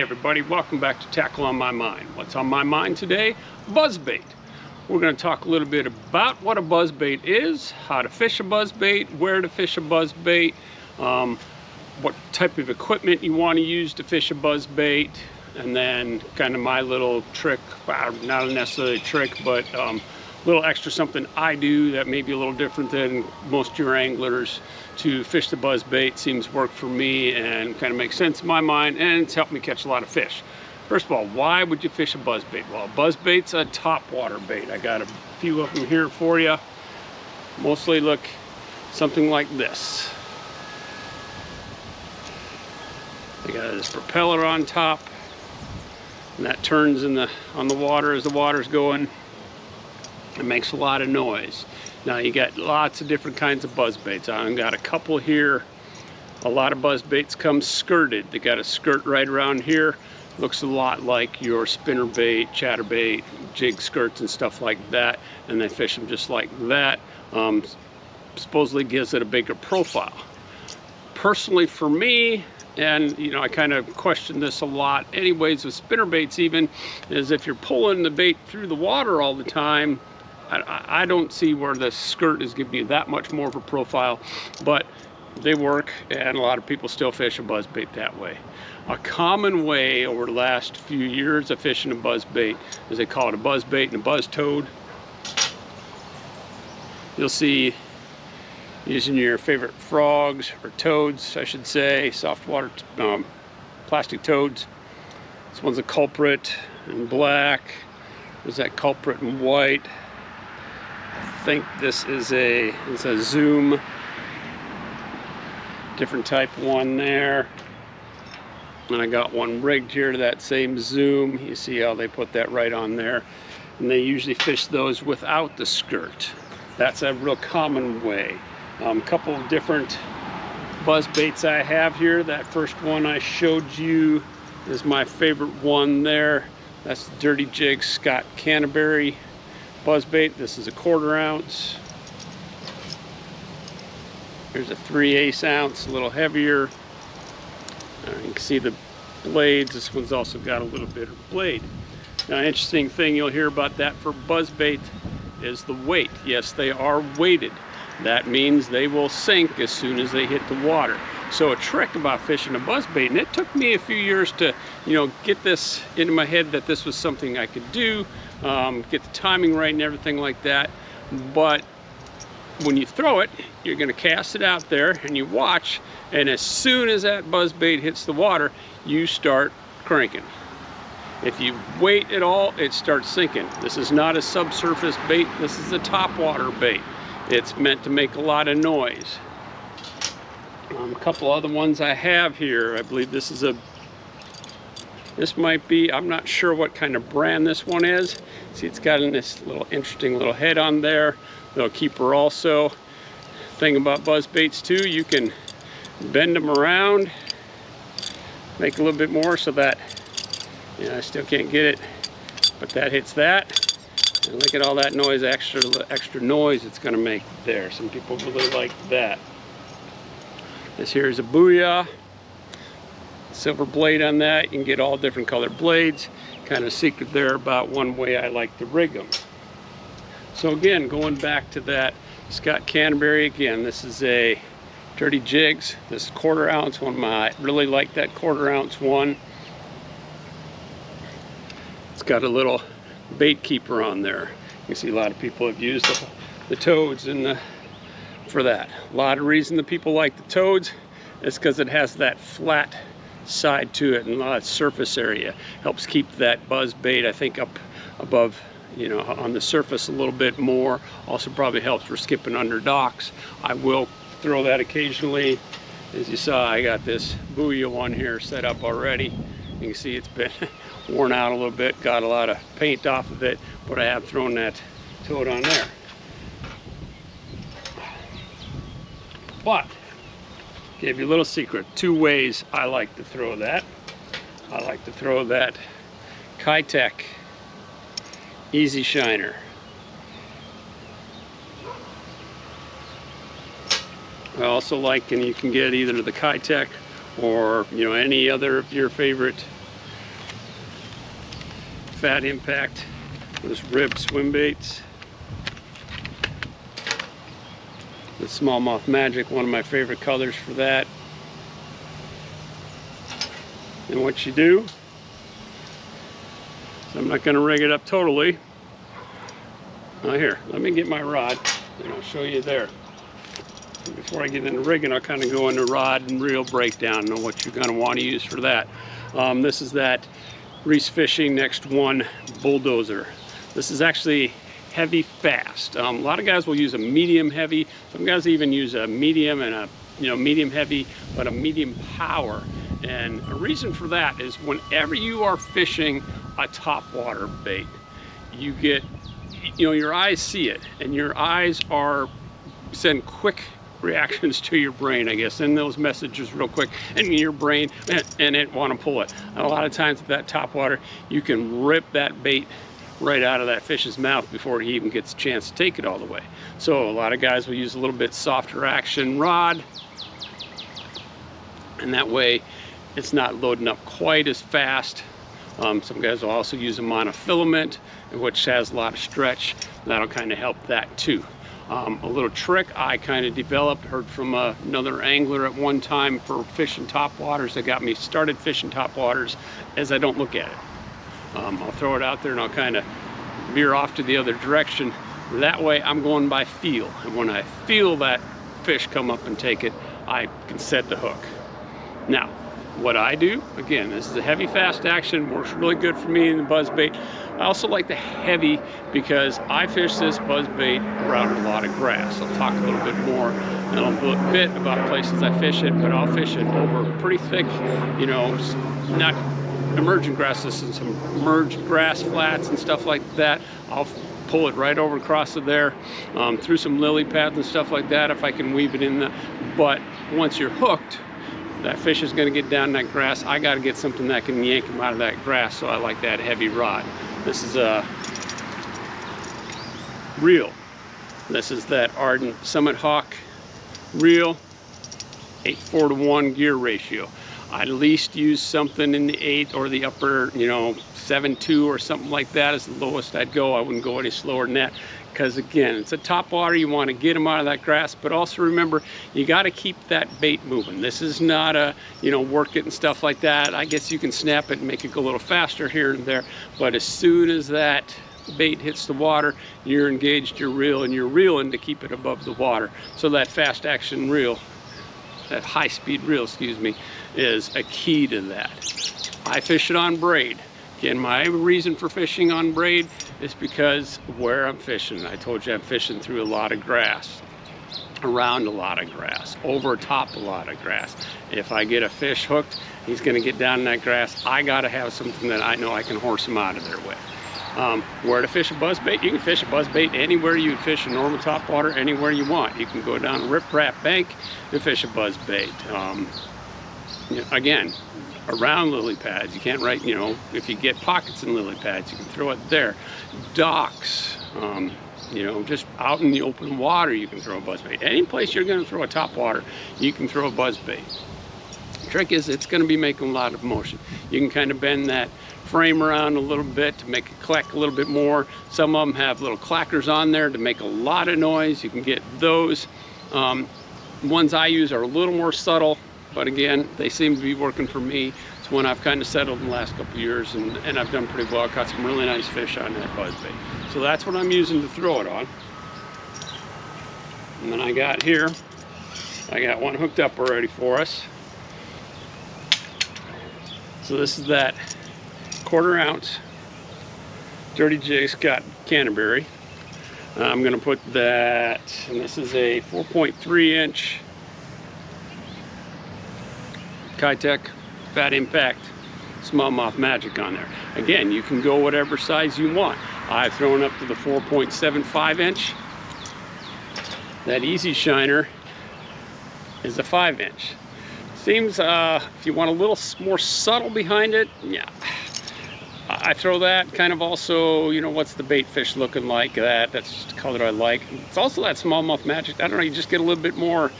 everybody, welcome back to Tackle on My Mind. What's on my mind today? Buzzbait. We're going to talk a little bit about what a buzzbait is, how to fish a buzzbait, where to fish a buzzbait, what type of equipment you want to use to fish a buzzbait, and then kind of my little trick, not necessarily a trick, but little extra something I do that may be a little different than most of your anglers to fish the buzzbait. Seems to work for me and kind of makes sense in my mind, and it's helped me catch a lot of fish. First of all, why would you fish a buzzbait? Well, buzzbait's a top water bait. I got a few of them here for you. Mostly look something like this. They got this propeller on top, and that turns on the water as the water's going. It makes a lot of noise. Now you got lots of different kinds of buzzbaits. I've got a couple here. A lot of buzzbaits come skirted. They got a skirt right around here. Looks a lot like your spinnerbait, chatterbait, jig skirts and stuff like that. And they fish them just like that. Supposedly gives it a bigger profile. Personally for me, and you know, I kind of question this a lot anyways with spinnerbaits even, is if you're pulling the bait through the water all the time, I don't see where the skirt is giving you that much more of a profile, but they work, and a lot of people still fish a buzzbait that way. A common way over the last few years of fishing a buzzbait is they call it a buzzbait and a buzz toad. You'll see using your favorite frogs, or toads I should say, soft water plastic toads. This one's a culprit in black. There's that culprit in white. I think this is it's a zoom, different type one there. And I got one rigged here to that same zoom. You see how they put that right on there. And they usually fish those without the skirt. That's a real common way. A couple of different buzz baits I have here. That first one I showed you is my favorite one there. That's the Dirty Jig Scott Canterbury buzzbait. This is a 1/4 ounce. Here's a 3/8 ounce, a little heavier. You can see the blades. This one's also got a little bit of blade. Now, an interesting thing you'll hear about that for buzzbait is the weight. Yes, they are weighted. That means they will sink as soon as they hit the water. So a trick about fishing a buzzbait, and it took me a few years to, you know, get this into my head that this was something I could do, get the timing right and everything like that. But when you throw it, you're going to cast it out there and you watch, and as soon as that buzzbait hits the water, you start cranking. If you wait at all, it starts sinking. This is not a subsurface bait. This is a top water bait. It's meant to make a lot of noise. A couple other ones I have here. I believe this might be, I'm not sure what kind of brand this one is. See, it's got this little interesting little head on there. Little keeper also. Thing about buzz baits too, you can bend them around, make a little bit more so that, you know, I still can't get it, but that hits that. And look at all that noise, extra noise it's going to make there. Some people really like that. This here is a Booyah. Silver blade on that. You can get all different colored blades. Kind of secret there about one way I like to rig them. So again, going back to that Scott Canterbury again, this is a Dirty Jigs. This is 1/4 ounce one. I really like that 1/4 ounce one. It's got a little bait keeper on there. You see a lot of people have used the toads for that. A lot of reason that people like the toads is because it has that flat side to it and a lot of surface area. Helps keep that buzz bait, I think, up above, you know, on the surface a little bit more. Also probably helps for skipping under docks. I will throw that occasionally. As you saw, I got this Booyah one here set up already. You can see it's been worn out a little bit, got a lot of paint off of it, but I have thrown that toad on there. But, give you a little secret, 2 ways I like to throw that. I like to throw that Kayak Easy Shiner. I also like, and you can get either the Kayak or, you know, any other of your favorite Fat Impact, those rib swim baits. The smallmouth magic, one of my favorite colors for that. And what you do, so I'm not going to rig it up totally. Here, let me get my rod and I'll show you there. Before I get into rigging, I'll kind of go into rod and reel breakdown and what you're going to want to use for that. This is that Reese Fishing Next One Bulldozer. This is actually heavy fast. A lot of guys will use a medium heavy. Some guys even use a medium and a medium heavy, but a medium power. And a reason for that is whenever you are fishing a topwater bait, you get, your eyes see it, and your eyes send quick reactions to your brain, I guess, send those messages real quick, and your brain and it want to pull it. And a lot of times with that topwater, you can rip that bait right out of that fish's mouth before he even gets a chance to take it all the way. So a lot of guys will use a little bit softer action rod, and that way it's not loading up quite as fast. Some guys will also use a monofilament, which has a lot of stretch. That'll kind of help that too. A little trick I kind of developed, heard from another angler at one time for fishing topwaters that got me started fishing topwaters, as I don't look at it. I'll throw it out there and I'll kind of veer off to the other direction. That way I'm going by feel. And when I feel that fish come up and take it, I can set the hook. Now, what I do, again, this is a heavy fast action, works really good for me in the buzzbait. I also like the heavy because I fish this buzzbait around a lot of grass. I'll talk a little bit more in a bit about places I fish it, but I'll fish it over pretty thick, not emergent grasses and some emerged grass flats and stuff like that. I'll pull it right over across of there, through some lily pads and stuff like that if I can weave it in the, but once you're hooked, that fish is going to get down in that grass. I got to get something that can yank him out of that grass, so I like that heavy rod. This is a reel. This is that Ardent Summit Hawk reel, 8:4 to 1 gear ratio. I'd at least use something in the 8 or the upper, 7.2 or something like that is the lowest I'd go. I wouldn't go any slower than that. Because again, it's a topwater, you want to get them out of that grass, but also remember, you got to keep that bait moving. This is not a, work it and stuff like that. I guess you can snap it and make it go a little faster here and there, but as soon as that bait hits the water, you're engaged your reel and you're reeling to keep it above the water. So that fast action reel, that high speed reel, is a key to that. I fish it on braid. Again, my reason for fishing on braid is because where I'm fishing. I told you I'm fishing through a lot of grass, around a lot of grass, over top a lot of grass. If I get a fish hooked, he's going to get down in that grass. I got to have something that I know I can horse him out of there with. Where to fish a buzzbait? You can fish a buzzbait anywhere you would fish a normal topwater, anywhere you want. You can go down a rip-rap bank and fish a buzzbait. Again, around lily pads, you can't if you get pockets in lily pads, you can throw it there. Docks, just out in the open water, you can throw a buzzbait. Any place you're going to throw a topwater, you can throw a buzzbait. The trick is it's going to be making a lot of motion. You can kind of bend that frame around a little bit to make it clack a little bit more. Some of them have little clackers on there to make a lot of noise. You can get those. Ones I use are a little more subtle, but again, they seem to be working for me. It's one I've kind of settled in the last couple of years, and I've done pretty well. I caught some really nice fish on that buzzbait. So that's what I'm using to throw it on. And then I got one hooked up already for us. So this is that 1/4 ounce Dirty J Scott Canterbury. I'm going to put that, and this is a 4.3 inch Kayak Fat Impact Smallmouth Magic on there. Again, you can go whatever size you want. I've thrown up to the 4.75 inch. That Easy Shiner is a 5 inch. Seems if you want a little more subtle behind it, yeah, I throw that kind of also, what's the bait fish looking like? That's just the color I like. It's also that smallmouth magic. I don't know, you just get a little bit more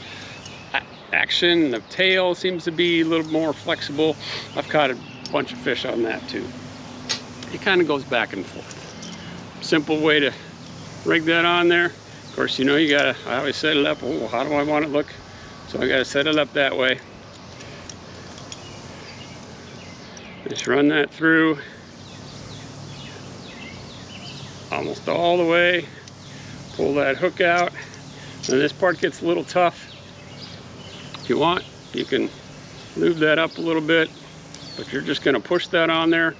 action. The tail seems to be a little more flexible. I've caught a bunch of fish on that too. it kind of goes back and forth. Simple way to rig that on there. Of course, you know, you gotta, I always set it up, oh, how do I want it to look? So I gotta set it up that way. Just run that through almost all the way. Pull that hook out. And this part gets a little tough. If you want, you can lube that up a little bit, but you're just gonna push that on there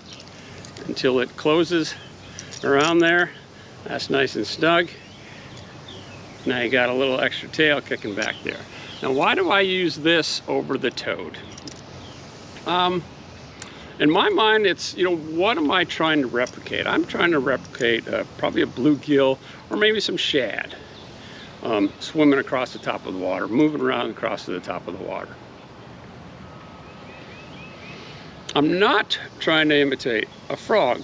until it closes around there. That's nice and snug. Now you got a little extra tail kicking back there. Now, why do I use this over the toad? In my mind, it's, you know, what am I trying to replicate? I'm trying to replicate probably a bluegill or maybe some shad swimming across the top of the water, moving around across to the top of the water. I'm not trying to imitate a frog.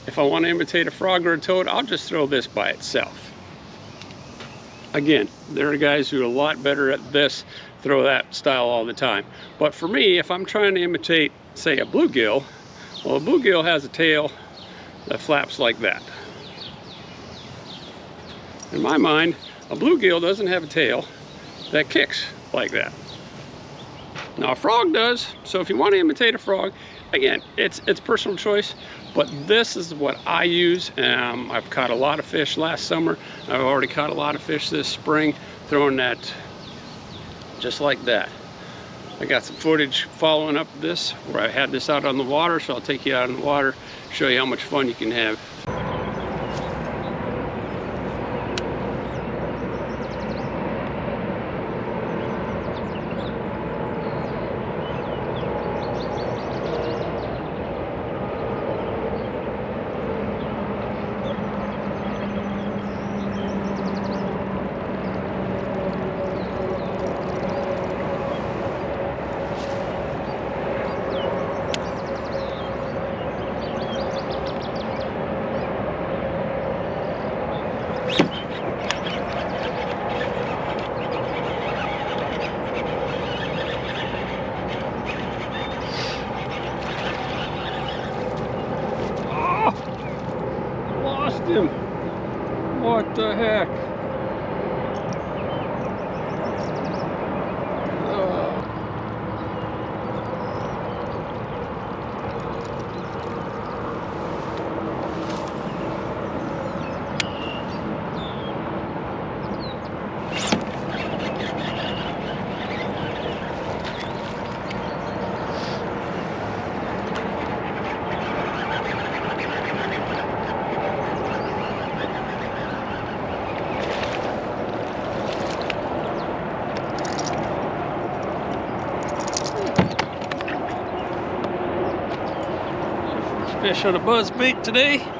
If I want to imitate a frog or a toad, I'll just throw this by itself. Again, there are guys who are a lot better at this, throw that style all the time. But for me, if I'm trying to imitate, say, a bluegill, well, a bluegill has a tail that flaps like that. In my mind, a bluegill doesn't have a tail that kicks like that. Now, a frog does, so if you want to imitate a frog, again, it's personal choice, but this is what I use. I've caught a lot of fish last summer. I've already caught a lot of fish this spring, throwing that just like that. I got some footage following up this where I had this out on the water, so I'll take you out on the water, show you how much fun you can have. Him. What the heck? Fish on a buzzbait today.